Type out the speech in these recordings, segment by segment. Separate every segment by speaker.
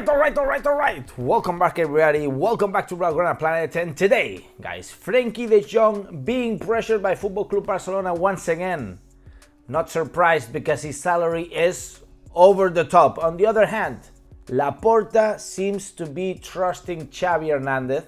Speaker 1: Alright. Welcome back, everybody. Welcome back to Blaugrana Planet. And today, guys, Frenkie de Jong being pressured by Football Club Barcelona once again. Not surprised because his salary is over the top. On the other hand, LAPORTA seems to be trusting Xavi Hernandez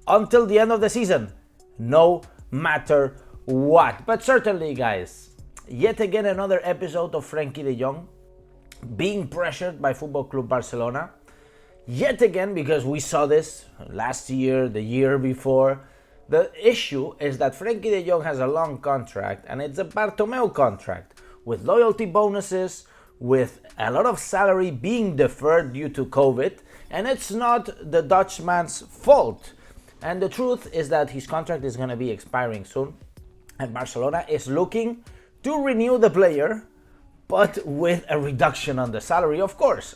Speaker 1: until the end of the season, no matter what. But certainly, guys, yet again another episode of Frenkie de Jong being pressured by Football Club Barcelona. Yet again, because we saw this last year, the year before. The issue is that Frenkie de Jong has a long contract, and it's a Bartomeu contract with loyalty bonuses, with a lot of salary being deferred due to COVID, and it's not the Dutchman's fault. And the truth is that his contract is going to be expiring soon, and Barcelona is looking to renew the player, but with a reduction on the salary. Of course.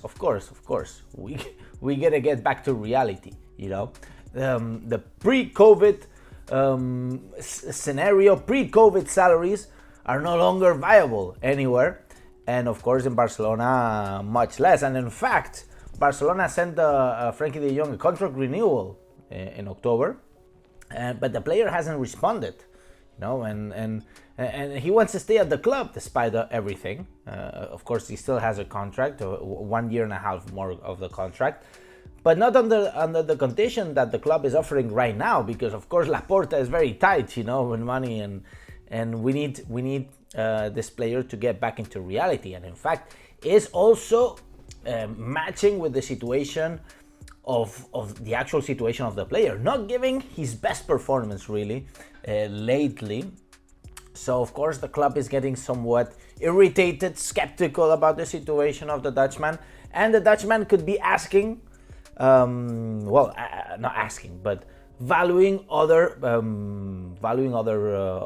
Speaker 1: We gotta get back to reality, you know. The pre-COVID scenario, pre-COVID salaries are no longer viable anywhere, and of course in Barcelona much less. And in fact, Barcelona sent Frenkie de Jong a contract renewal in October, but the player hasn't responded, you know, and he wants to stay at the club despite everything. Of course, he still has a contract, 1 year and a half more of the contract, but not under the condition that the club is offering right now, because of course LAPORTA is very tight, you know, with money, and we need this player to get back into reality, and in fact is also matching with the situation of the actual situation of the player, not giving his best performance really lately. So of course the club is getting somewhat irritated, skeptical about the situation of the Dutchman, and the Dutchman could be asking, not asking, but valuing other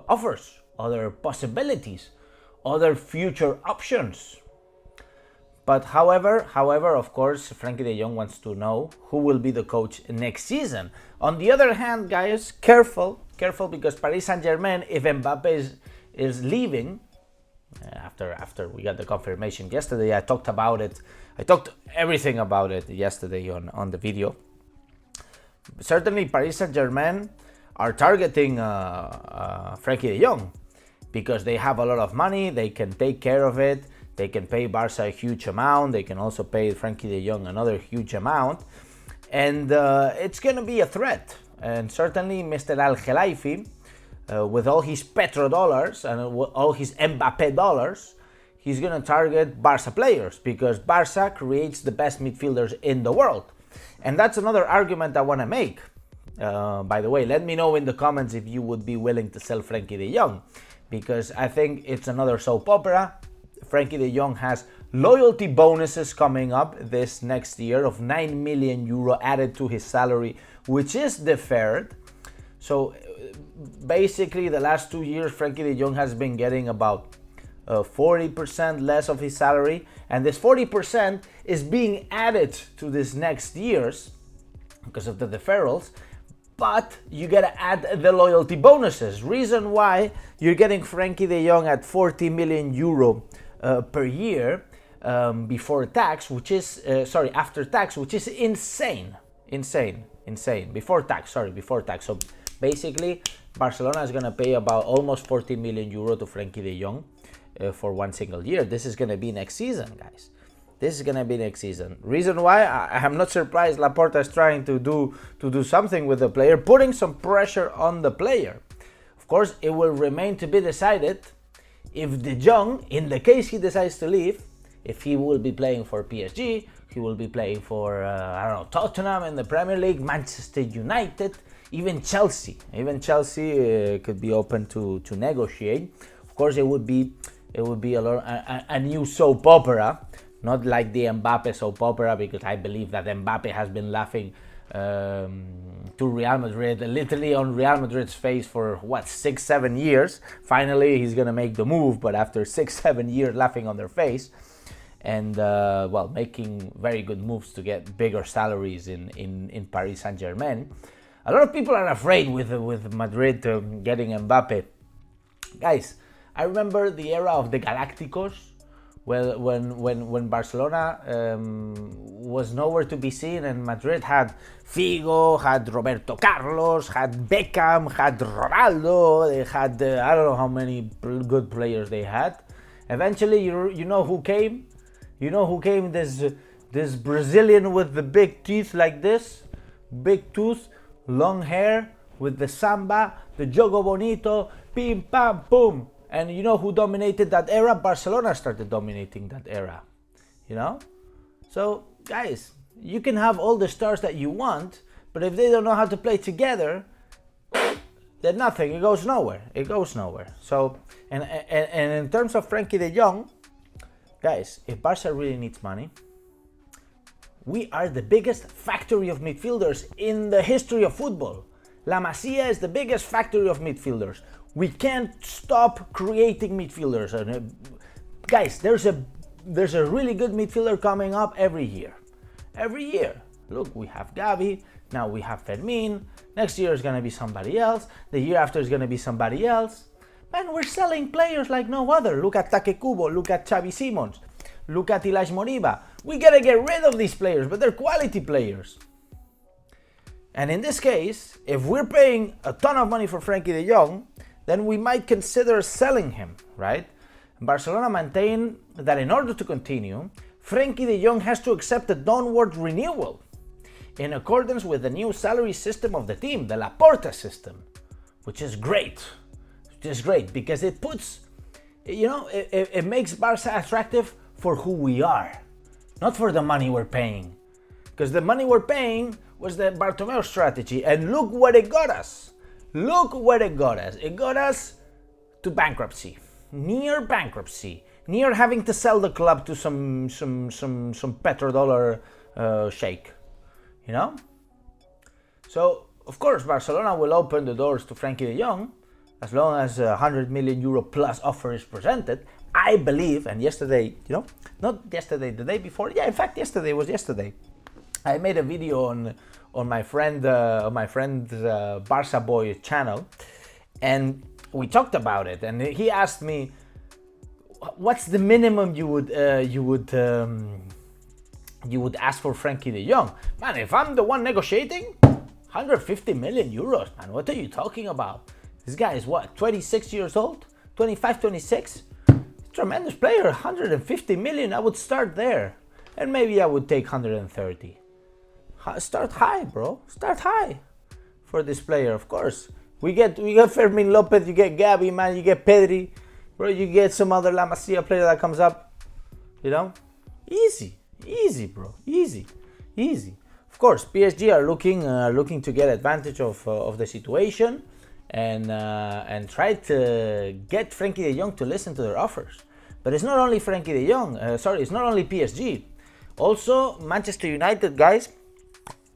Speaker 1: offers, other possibilities, other future options. But however, of course, Frenkie de Jong wants to know who will be the coach next season. On the other hand, guys, careful, because Paris Saint-Germain, if Mbappe is leaving, after we got the confirmation yesterday, I talked everything about it yesterday on the video. Certainly, Paris Saint-Germain are targeting Frenkie de Jong because they have a lot of money, they can take care of it. They can pay Barca a huge amount. They can also pay Frenkie de Jong another huge amount. And it's going to be a threat. And certainly Mr. Al-Khelaifi, with all his petrodollars and all his Mbappe dollars, he's going to target Barca players because Barca creates the best midfielders in the world. And that's another argument I want to make. By the way, let me know in the comments if you would be willing to sell Frenkie de Jong, because I think it's another soap opera. Frenkie de Jong has loyalty bonuses coming up this next year of 9 million euro added to his salary, which is deferred. So basically the last 2 years Frenkie de Jong has been getting about 40% less of his salary, and this 40% is being added to this next year's because of the deferrals. But you gotta add the loyalty bonuses. Reason why you're getting Frenkie de Jong at 40 million euro per year before tax, which is after tax, which is insane. Before tax. So basically, Barcelona is gonna pay about almost 40 million euro to Frenkie de Jong for one single year. This is gonna be next season, guys. Reason why I am not surprised LAPORTA is trying to do something with the player, putting some pressure on the player. Of course, it will remain to be decided if de Jong, in the case he decides to leave, if he will be playing for PSG, he will be playing for Tottenham in the Premier League, Manchester United, even Chelsea. Could be open to negotiate. Of course, it would be a new soap opera. Not like the Mbappe soap opera, because I believe that Mbappe has been laughing to Real Madrid, literally on Real Madrid's face for 6-7 years. Finally, he's gonna make the move, but after 6-7 years laughing on their face, and making very good moves to get bigger salaries in Paris Saint-Germain. A lot of people are afraid with Madrid getting Mbappe. Guys, I remember the era of the Galacticos, Well, when Barcelona was nowhere to be seen, and Madrid had Figo, had Roberto Carlos, had Beckham, had Ronaldo, they had I don't know how many good players they had. Eventually, you know who came? You know who came? This Brazilian with the big teeth like this, big tooth, long hair, with the samba, the jogo bonito, pim pam boom. And you know who dominated that era? Barcelona started dominating that era, you know? So, guys, you can have all the stars that you want, but if they don't know how to play together, then nothing, it goes nowhere. It goes nowhere. So, and in terms of Frenkie de Jong, guys, if Barca really needs money, we are the biggest factory of midfielders in the history of football. La Masia is the biggest factory of midfielders. We can't stop creating midfielders. Guys, there's a really good midfielder coming up every year. Every year. Look, we have Xavi, now we have Fermin, next year is going to be somebody else, the year after is going to be somebody else. Man, we're selling players like no other. Look at Take Kubo, look at Xavi Simons, look at Ilaix Moriba. We got to get rid of these players, but they're quality players. And in this case, if we're paying a ton of money for Frenkie de Jong, then we might consider selling him, right? Barcelona maintain that in order to continue, Frenkie de Jong has to accept a downward renewal in accordance with the new salary system of the team, the LAPORTA system, which is great. Which is great because it puts, it makes Barca attractive for who we are, not for the money we're paying. Because the money we're paying was the Bartomeu strategy, and look what it got us. Look what it got us. It got us to bankruptcy, near bankruptcy, near having to sell the club to some petrodollar sheikh, you know? So, of course, Barcelona will open the doors to Frenkie de Jong as long as a €100 million plus offer is presented. I believe, and yesterday, not yesterday, the day before, yeah, in fact, yesterday was yesterday. I made a video on my friend's Barca Boy channel, and we talked about it. And he asked me, "What's the minimum you would ask for Frenkie de Jong?" Man, if I'm the one negotiating, 150 million euros, man. What are you talking about? This guy is what, 26 years old, 25, 26. Tremendous player, 150 million. I would start there, and maybe I would take 130. Start high, bro. Start high for this player, of course. We got Fermin Lopez, you get Xavi, man, you get Pedri, bro, you get some other La Masia player that comes up, Easy, bro, easy. Of course, PSG are looking to get advantage of the situation and try to get Frenkie de Jong to listen to their offers. But it's not only Frenkie de Jong. It's not only PSG. Also, Manchester United, guys,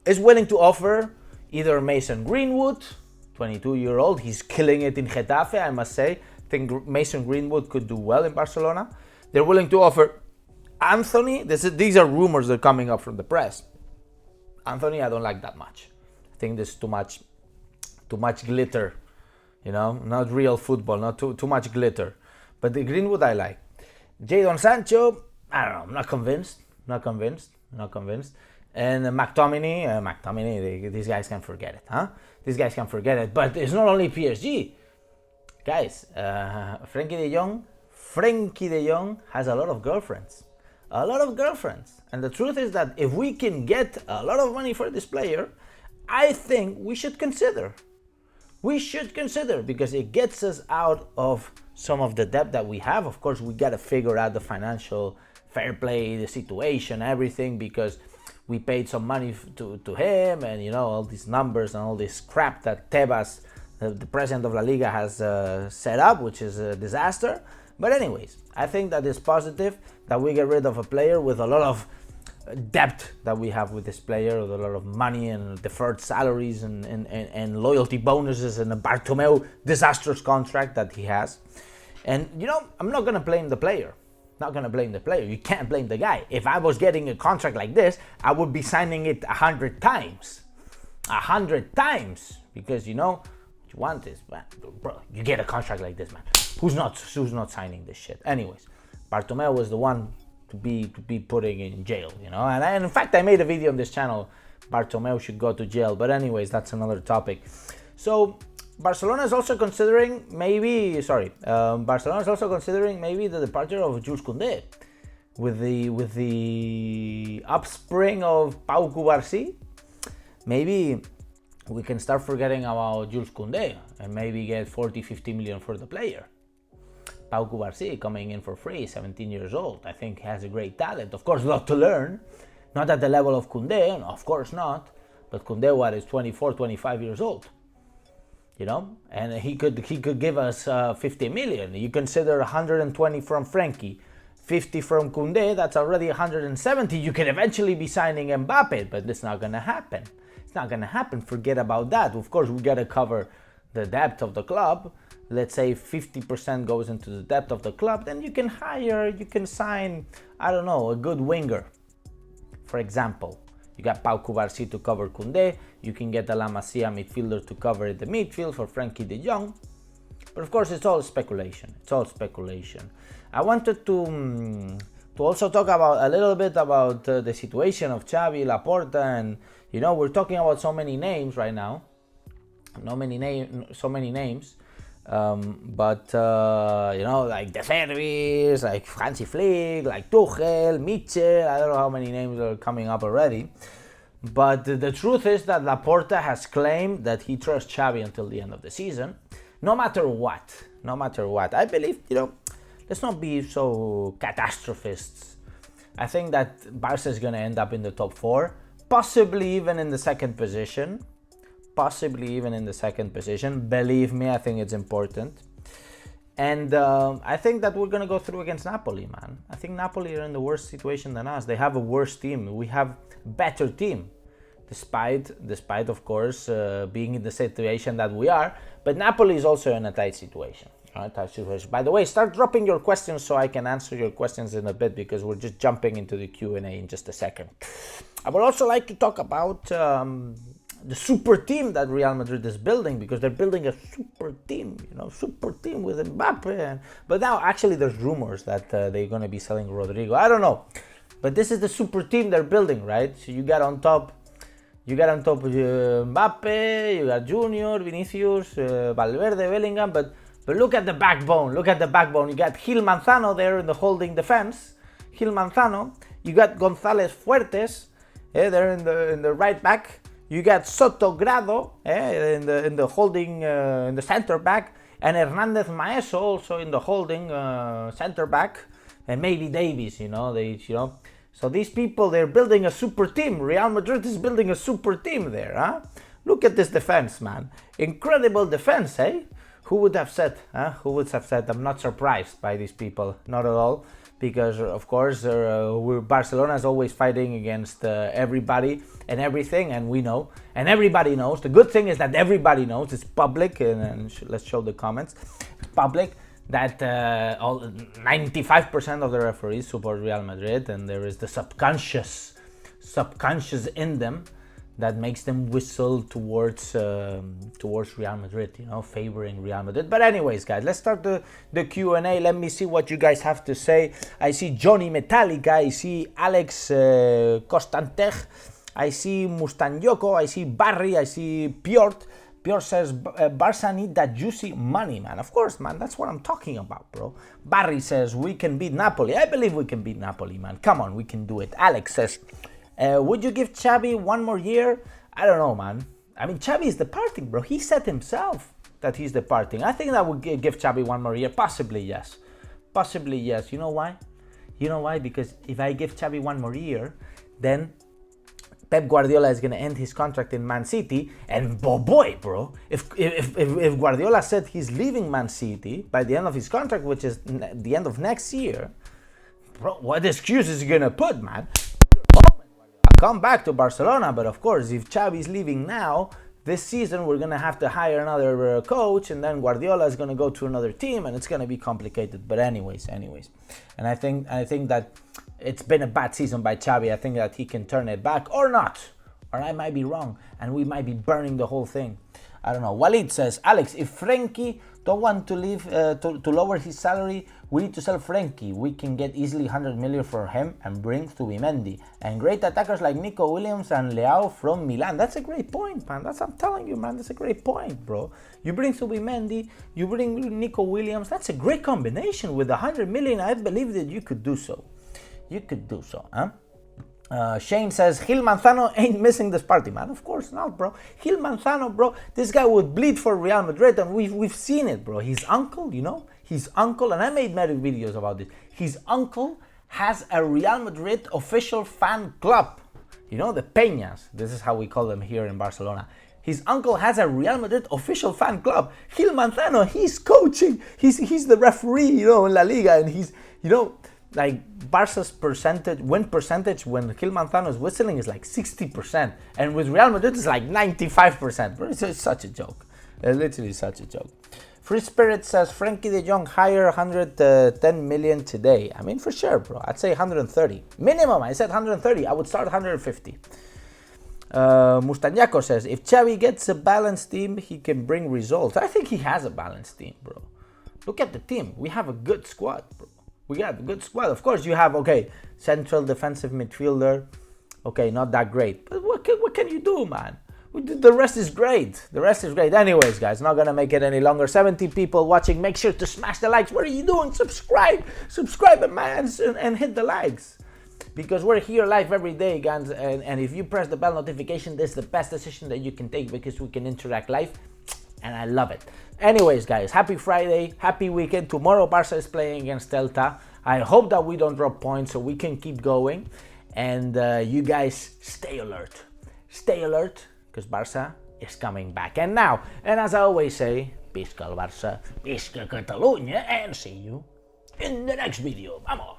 Speaker 1: is willing to offer either Mason Greenwood, 22-year-old. He's killing it in Getafe, I must say. I think Mason Greenwood could do well in Barcelona. They're willing to offer Anthony. These are rumors that are coming up from the press. Anthony, I don't like that much. I think there's too much glitter, not real football, not too much glitter. But the Greenwood I like. Jadon Sancho, I don't know, I'm not convinced. And McTominay, these guys can forget it, huh? These guys can forget it. But it's not only PSG. Guys, Frenkie de Jong has a lot of girlfriends. And the truth is that if we can get a lot of money for this player, I think we should consider. Because it gets us out of some of the debt that we have. Of course, we got to figure out the financial fair play, the situation, everything, because we paid some money to him, and all these numbers and all this crap that Tebas, the president of La Liga, has set up, which is a disaster. But anyways, I think that it's positive that we get rid of a player with a lot of debt that we have with this player, with a lot of money and deferred salaries and loyalty bonuses and a Bartomeu disastrous contract that he has. And I'm not gonna blame the player. You can't blame the guy. If I was getting a contract like this, I would be signing it 100 times. Because what you want is, man, bro, you get a contract like this, man. Who's not signing this shit? Anyways, Bartomeu was the one to be putting in jail, you know. And in fact, I made a video on this channel. Bartomeu should go to jail. But anyways, that's another topic. So Barcelona is also considering maybe the departure of Jules Koundé with the upspring of Pau Cubarsí. Maybe we can start forgetting about Jules Koundé and maybe get 40-50 million for the player. Pau Cubarsí coming in for free, 17 years old. I think he has a great talent. Of course, a lot to learn. Not at the level of Koundé, of course not. But Koundé, is 24, 25 years old. You know, and he could give us 50 million. You consider 120 from FRENKIE, 50 from Koundé, that's already 170. You can eventually be signing Mbappe, but it's not gonna happen. It's not gonna happen. Forget about that. Of course, we gotta cover the depth of the club. Let's say 50% goes into the depth of the club, then you can sign, I don't know, a good winger. For example, you got Pau Cubarsí to cover Koundé. You can get a La Masia midfielder to cover the midfield for Frenkie de Jong. But of course, it's all speculation. I wanted to also talk about a little bit about the situation of Xavi, Laporta, and you know, we're talking about so many names right now. So many names. But you know, like De Servis, like Hansi Flick, like Tuchel, Mitchell, I don't know how many names are coming up already. But the truth is that Laporta has claimed that he trusts Xavi until the end of the season, no matter what. I believe, you know, let's not be so catastrophists. I think that Barca is going to end up in the top 4, possibly even in the second position. Believe me, I think it's important. And I think that we're going to go through against Napoli, man. I think Napoli are in the worse situation than us. They have a worse team. We have better team, despite of course, being in the situation that we are. But Napoli is also in a tight situation. By the way, start dropping your questions so I can answer your questions in a bit, because we're just jumping into the Q&A in just a second. I would also like to talk about the super team that Real Madrid is building, because they're building a super team with Mbappe. But now actually there's rumors that they're going to be selling Rodrigo. I don't know. But this is the super team they're building, right? So you got on top Mbappe, you got Junior, Vinicius, Valverde, Bellingham, but look at the backbone. You got Gil Manzano there in the holding defense. You got González Fuertes there in the right back. You got Soto Grado in the holding in the center back, and Hernández Maeso also in the holding center back, and maybe Davies. So these people, they're building a super team. Real Madrid is building a super team there, huh? Look at this defense, man. Incredible defense, eh? Who would have said? I'm not surprised by these people, not at all. Because, of course, Barcelona is always fighting against everybody and everything, and we know. And everybody knows. The good thing is that everybody knows. It's public, and let's show the comments. It's public that 95% of the referees support Real Madrid, and there is the subconscious in them that makes them whistle towards Real Madrid, favoring Real Madrid. But anyways, guys, let's start the Q&A. Let me see what you guys have to say. I see Johnny Metallica, I see Alex Kostantech, I see Mustanyoko, I see Barry, I see Piotr. Piotr says, Barca need that juicy money, man. Of course, man, that's what I'm talking about, bro. Barry says, we can beat Napoli. I believe we can beat Napoli, man. Come on, we can do it. Alex says, would you give Xavi one more year? I don't know, man. I mean, Xavi is departing, bro. He said himself that he's departing. I think that would give Xavi one more year. Possibly, yes. You know why? Because if I give Xavi one more year, then Pep Guardiola is going to end his contract in Man City, and boy, bro, if Guardiola said he's leaving Man City by the end of his contract, which is the end of next year, bro, what excuse is he going to put, man? Come back to Barcelona, but of course, if Xavi is leaving now, this season we're going to have to hire another coach, and then Guardiola is going to go to another team, and it's going to be complicated. But anyways, and I think that it's been a bad season by Xavi. I think that he can turn it back or not, or I might be wrong, and we might be burning the whole thing. I don't know. Walid says, Alex, if FRENKIE Don't want to leave to lower his salary. We need to sell Frenkie. We can get easily 100 million for him and bring Zubimendi and great attackers like Nico Williams and Leao from Milan. That's a great point, man. I'm telling you, man. That's a great point, bro. You bring Zubimendi, you bring Nico Williams. That's a great combination. With 100 million, I believe that you could do so. You could do so, huh? Shane says, Gil Manzano ain't missing this party, man. Of course not, bro. Gil Manzano, bro, this guy would bleed for Real Madrid, and we've seen it, bro. His uncle, you know, his uncle, and I made many videos about this. His uncle has a Real Madrid official fan club. You know, the Peñas. This is how we call them here in Barcelona. His uncle has a Real Madrid official fan club. Gil Manzano, he's coaching. He's the referee, you know, in La Liga, and he's, you know, like Barca's win percentage when Gil Manzano is whistling is like 60%, and with Real Madrid it's like 95%. But it's such a joke, literally such a joke. Free Spirit says Frenkie de Jong hire 110 million today. I mean, for sure, bro. I'd say 130 minimum. I said 130. I would start 150. Mustañaco says if Xavi gets a balanced team, he can bring results. I think he has a balanced team, bro. Look at the team. We have a good squad, bro. We got a good squad. Of course, you have, okay, central defensive midfielder. Okay, not that great. But what can you do, man? The rest is great. The rest is great. Anyways, guys, not going to make it any longer. 70 people watching. Make sure to smash the likes. What are you doing? Subscribe. Subscribe, man, and hit the likes. Because we're here live every day, guys. And if you press the bell notification, this is the best decision that you can take because we can interact live. And I love it. Anyways, guys, happy Friday, happy weekend. Tomorrow, Barca is playing against Celta. I hope that we don't drop points so we can keep going. And you guys stay alert. Stay alert, because Barca is coming back. And now, and as I always say, Visca el Barça, Visca Catalunya, and see you in the next video. Vamos!